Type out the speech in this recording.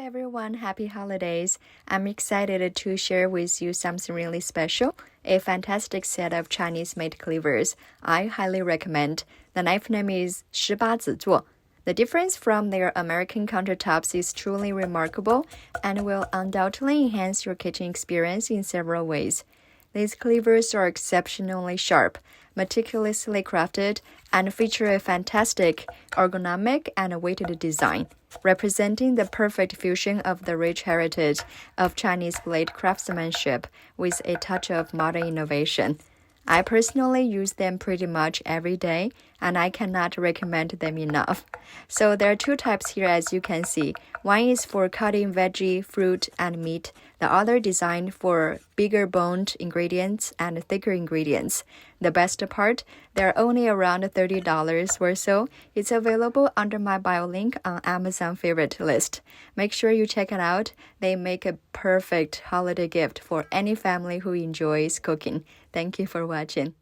everyone, happy holidays. I'm excited to share with you something really special, a fantastic set of Chinese-made cleavers. I highly recommend. The knife name is 18子座. The difference from their American countertops is truly remarkable and will undoubtedly enhance your kitchen experience in several ways. These cleavers are exceptionally sharp, meticulously crafted, and feature a fantastic ergonomic and weighted design, representing the perfect fusion of the rich heritage of Chinese blade craftsmanship with a touch of modern innovation. I personally use them pretty much every day, and I cannot recommend them enough. So there are two types here, as you can see. One is for cutting veggie, fruit, and meat. The other designed for bigger boned ingredients and thicker ingredients. The best part, they're only around $30 or so. It's available under my bio link on Amazon favorite list. Make sure you check it out. They make a perfect holiday gift for any family who enjoys cooking. Thank you for watching.